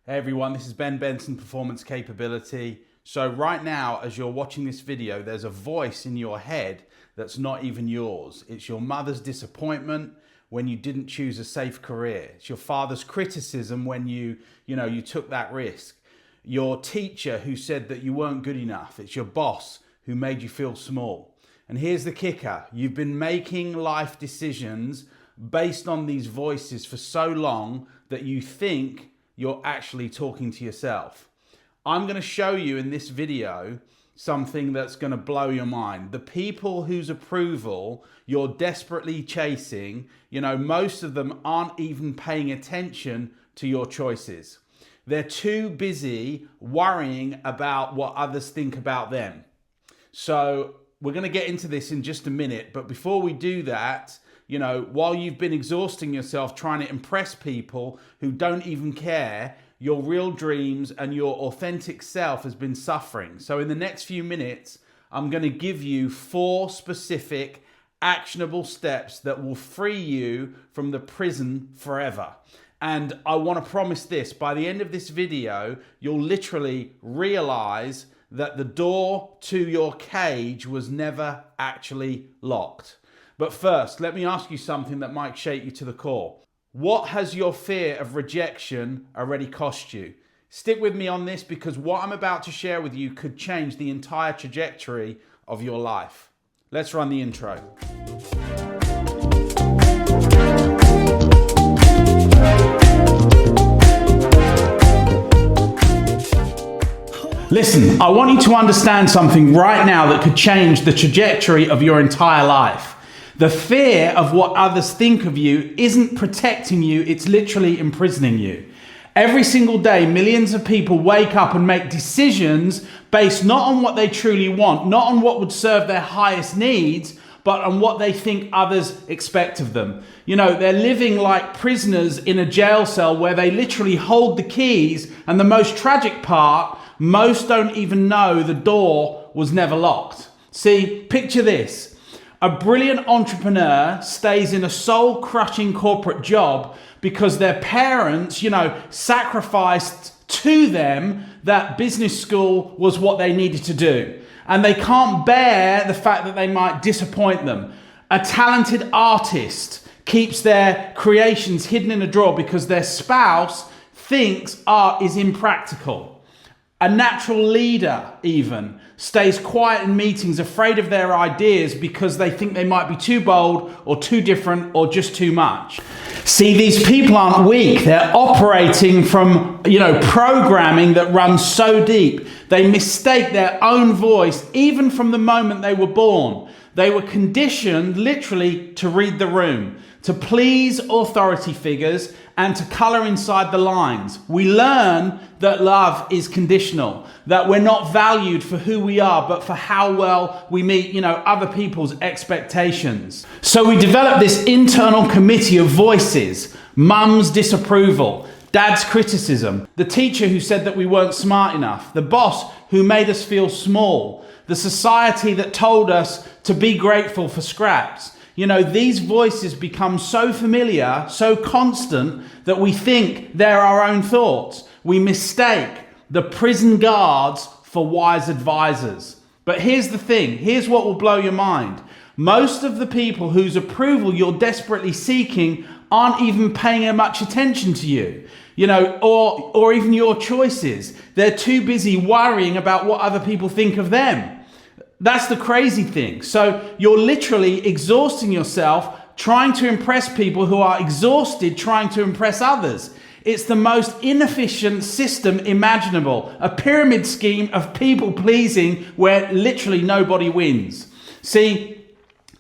Hey everyone, this is Benson, Performance Capability. So right now, as you're watching this video, there's a voice in your head that's not even yours. It's your mother's disappointment when you didn't choose a safe career. It's your father's criticism when you took that risk. Your teacher who said that you weren't good enough. It's your boss who made you feel small. And here's the kicker. You've been making life decisions based on these voices for so long that you think you're actually talking to yourself. I'm going to show you in this video something that's going to blow your mind. The people whose approval you're desperately chasing, most of them aren't even paying attention to your choices. They're too busy worrying about what others think about them. So we're going to get into this in just a minute, but before we do that, while you've been exhausting yourself trying to impress people who don't even care, your real dreams and your authentic self has been suffering. So in the next few minutes, I'm going to give you 4 specific actionable steps that will free you from the prison forever. And I want to promise this, by the end of this video, you'll literally realize that the door to your cage was never actually locked. But first, let me ask you something that might shake you to the core. What has your fear of rejection already cost you? Stick with me on this because what I'm about to share with you could change the entire trajectory of your life. Let's run the intro. Listen, I want you to understand something right now that could change the trajectory of your entire life. The fear of what others think of you isn't protecting you, it's literally imprisoning you. Every single day, millions of people wake up and make decisions based not on what they truly want, not on what would serve their highest needs, but on what they think others expect of them. They're living like prisoners in a jail cell where they literally hold the keys, and the most tragic part, most don't even know the door was never locked. See, picture this. A brilliant entrepreneur stays in a soul-crushing corporate job because their parents, sacrificed to them that business school was what they needed to do. And they can't bear the fact that they might disappoint them. A talented artist keeps their creations hidden in a drawer because their spouse thinks art is impractical. A natural leader even stays quiet in meetings, afraid of their ideas because they think they might be too bold or too different or just too much. See, these people aren't weak. They're operating from, programming that runs so deep. They mistake their own voice even from the moment they were born. They were conditioned literally to read the room, to please authority figures, and to color inside the lines. We learn that love is conditional, that we're not valued for who we are, but for how well we meet, other people's expectations. So we develop this internal committee of voices: mum's disapproval, dad's criticism, the teacher who said that we weren't smart enough, the boss who made us feel small, the society that told us to be grateful for scraps. These voices become so familiar, so constant, that we think they're our own thoughts. We mistake the prison guards for wise advisors. But here's the thing. Here's what will blow your mind. Most of the people whose approval you're desperately seeking aren't even paying much attention to you, or even your choices. They're too busy worrying about what other people think of them. That's the crazy thing. So you're literally exhausting yourself trying to impress people who are exhausted trying to impress others. It's the most inefficient system imaginable, a pyramid scheme of people pleasing where literally nobody wins. See,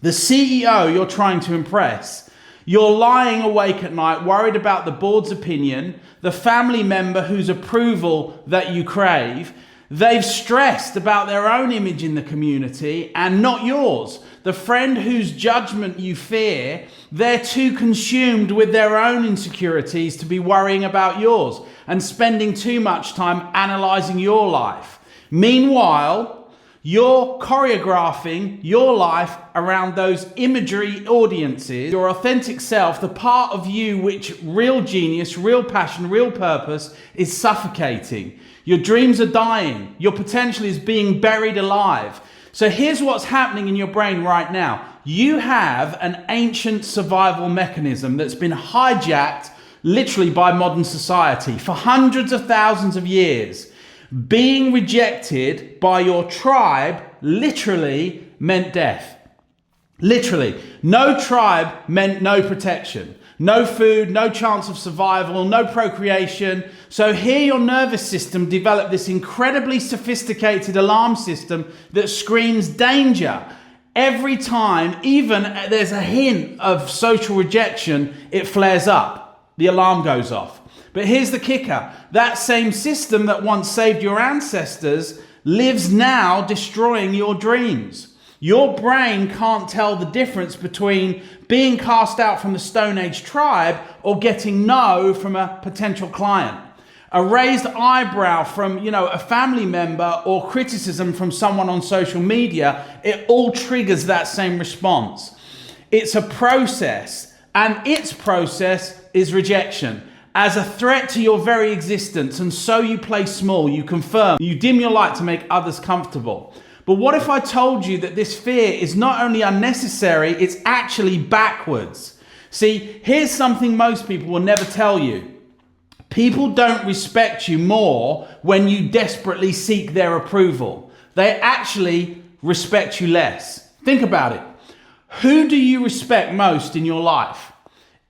the CEO you're trying to impress, you're lying awake at night worried about the board's opinion, the family member whose approval that you crave. They've stressed about their own image in the community and not yours. The friend whose judgment you fear, they're too consumed with their own insecurities to be worrying about yours and spending too much time analyzing your life. Meanwhile, You're choreographing your life around those imagery audiences. Your authentic self, the part of you which real genius, real passion, real purpose is suffocating. Your dreams are dying. Your potential is being buried alive. So here's what's happening in your brain right now. You have an ancient survival mechanism that's been hijacked literally by modern society for hundreds of thousands of years. Being rejected by your tribe literally meant death. Literally. No tribe meant no protection. No food, no chance of survival, no procreation. So here your nervous system developed this incredibly sophisticated alarm system that screams danger. Every time, even there's a hint of social rejection, it flares up. The alarm goes off. But here's the kicker. That same system that once saved your ancestors lives now destroying your dreams. Your brain can't tell the difference between being cast out from the Stone Age tribe or getting no from a potential client. A raised eyebrow from, a family member or criticism from someone on social media, it all triggers that same response. It's a process, and its process is rejection. As a threat to your very existence, and so you play small, you confirm, you dim your light to make others comfortable. But what if I told you that this fear is not only unnecessary, it's actually backwards? See, here's something most people will never tell you. People don't respect you more when you desperately seek their approval. They actually respect you less. Think about it. Who do you respect most in your life?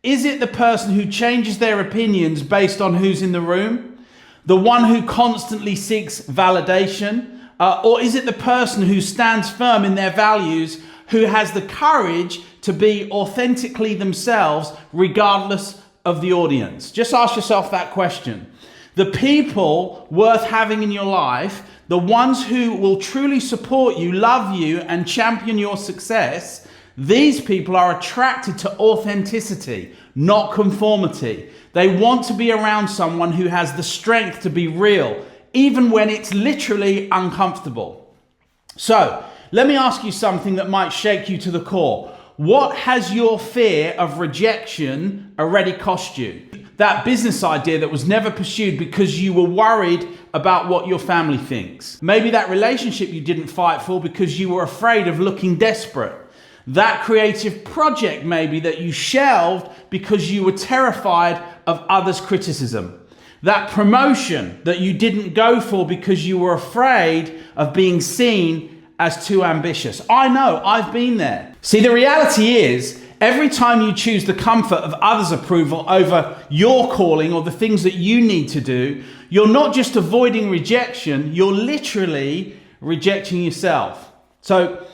Is it the person who changes their opinions based on who's in the room? The one who constantly seeks validation? Or is it the person who stands firm in their values, who has the courage to be authentically themselves regardless of the audience? Just ask yourself that question. The people worth having in your life, the ones who will truly support you, love you, and champion your success, these people are attracted to authenticity, not conformity. They want to be around someone who has the strength to be real, even when it's literally uncomfortable. So, let me ask you something that might shake you to the core. What has your fear of rejection already cost you? That business idea that was never pursued because you were worried about what your family thinks. Maybe that relationship you didn't fight for because you were afraid of looking desperate. That creative project maybe that you shelved because you were terrified of others' criticism. That promotion that you didn't go for because you were afraid of being seen as too ambitious. I know, I've been there. See, the reality is, every time you choose the comfort of others' approval over your calling or the things that you need to do, you're not just avoiding rejection, you're literally rejecting yourself. So,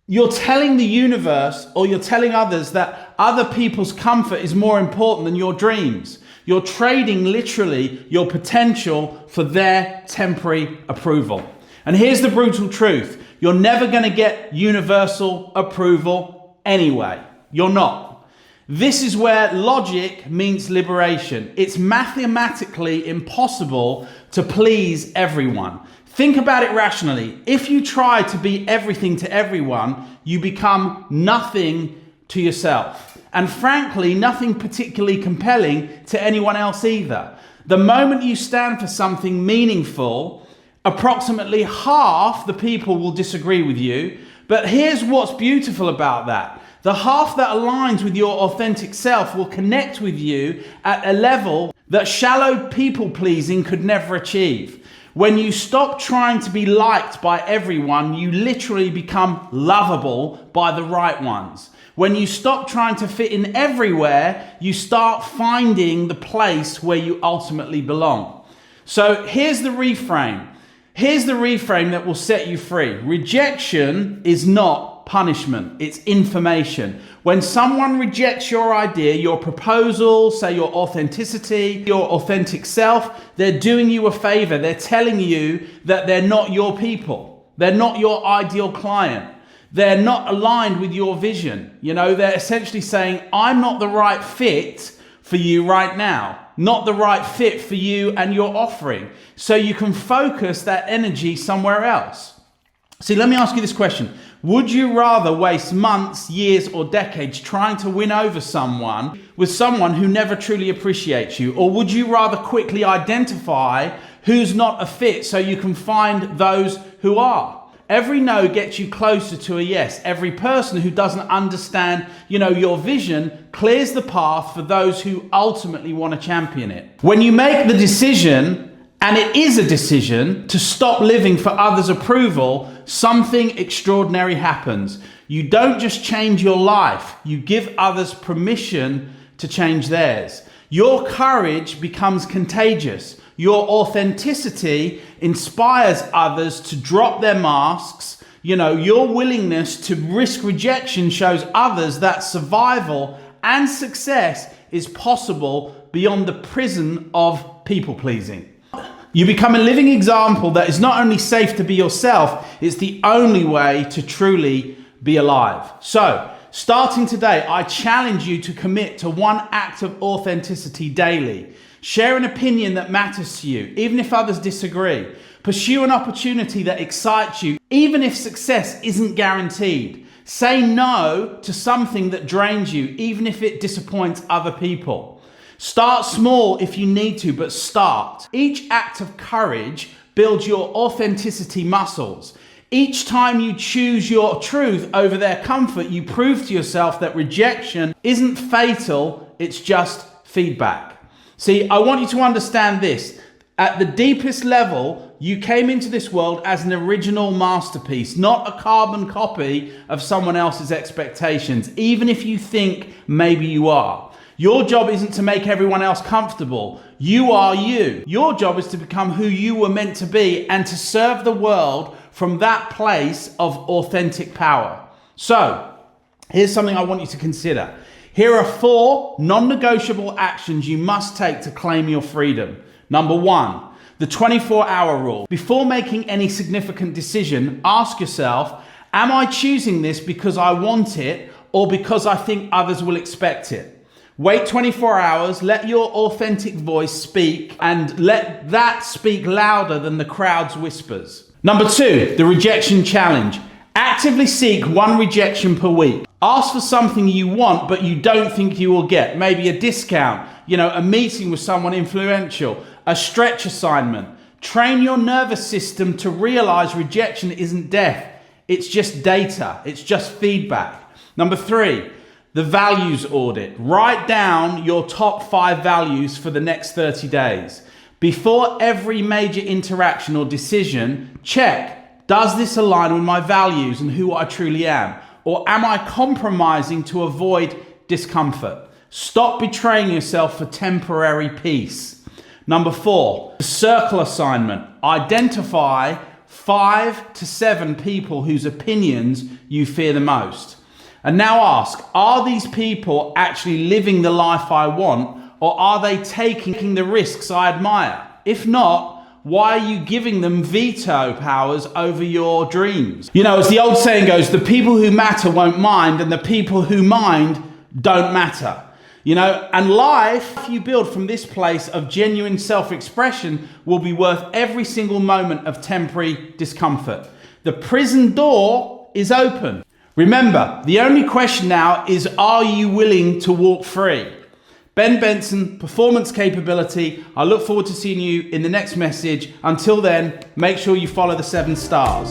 you're telling the universe or you're telling others that other people's comfort is more important than your dreams. You're trading literally your potential for their temporary approval. And here's the brutal truth. You're never going to get universal approval anyway. You're not. This is where logic meets liberation. It's mathematically impossible to please everyone. Think about it rationally. If you try to be everything to everyone, you become nothing to yourself. And frankly, nothing particularly compelling to anyone else either. The moment you stand for something meaningful, approximately half the people will disagree with you. But here's what's beautiful about that. The half that aligns with your authentic self will connect with you at a level that shallow people pleasing could never achieve. When you stop trying to be liked by everyone, you literally become lovable by the right ones. When you stop trying to fit in everywhere, you start finding the place where you ultimately belong. So here's the reframe. Here's the reframe that will set you free. Rejection is not punishment, it's information. When someone rejects your idea, your proposal, say your authenticity, your authentic self, they're doing you a favor. They're telling you that they're not your people. They're not your ideal client. They're not aligned with your vision. They're essentially saying, I'm not the right fit for you right now. Not the right fit for you and your offering. So you can focus that energy somewhere else. See, let me ask you this question. Would you rather waste months, years, or decades trying to win over someone with someone who never truly appreciates you? Or would you rather quickly identify who's not a fit so you can find those who are? Every no gets you closer to a yes. Every person who doesn't understand, your vision clears the path for those who ultimately want to champion it. When you make the decision, and it is a decision, to stop living for others' approval, something extraordinary happens. You don't just change your life, you give others permission to change theirs. Your courage becomes contagious. Your authenticity inspires others to drop their masks. Your willingness to risk rejection shows others that survival and success is possible beyond the prison of people pleasing. You become a living example that is not only safe to be yourself, it's the only way to truly be alive. So, starting today, I challenge you to commit to one act of authenticity daily. Share an opinion that matters to you, even if others disagree. Pursue an opportunity that excites you, even if success isn't guaranteed. Say no to something that drains you, even if it disappoints other people. Start small if you need to, but start. Each act of courage builds your authenticity muscles. Each time you choose your truth over their comfort, you prove to yourself that rejection isn't fatal, it's just feedback. See, I want you to understand this. At the deepest level, you came into this world as an original masterpiece, not a carbon copy of someone else's expectations, even if you think maybe you are. Your job isn't to make everyone else comfortable. You are you. Your job is to become who you were meant to be and to serve the world from that place of authentic power. So, here's something I want you to consider. Here are 4 non-negotiable actions you must take to claim your freedom. Number 1, the 24-hour rule. Before making any significant decision, ask yourself, am I choosing this because I want it or because I think others will expect it? Wait 24 hours, let your authentic voice speak, and let that speak louder than the crowd's whispers. Number 2, the rejection challenge. Actively seek 1 rejection per week. Ask for something you want but you don't think you will get. Maybe a discount, a meeting with someone influential, a stretch assignment. Train your nervous system to realize rejection isn't death. It's just data. It's just feedback. Number 3, the values audit. Write down your top 5 values for the next 30 days. Before every major interaction or decision, check, does this align with my values and who I truly am? Or am I compromising to avoid discomfort? Stop betraying yourself for temporary peace. Number 4, the circle assignment. Identify 5 to 7 people whose opinions you fear the most. And now ask, are these people actually living the life I want, or are they taking the risks I admire? If not, why are you giving them veto powers over your dreams? As the old saying goes, the people who matter won't mind, and the people who mind don't matter. And life you build from this place of genuine self-expression will be worth every single moment of temporary discomfort. The prison door is open. Remember, the only question now is, are you willing to walk free? Benson, Performance Capability. I look forward to seeing you in the next message. Until then, make sure you follow the 7 stars.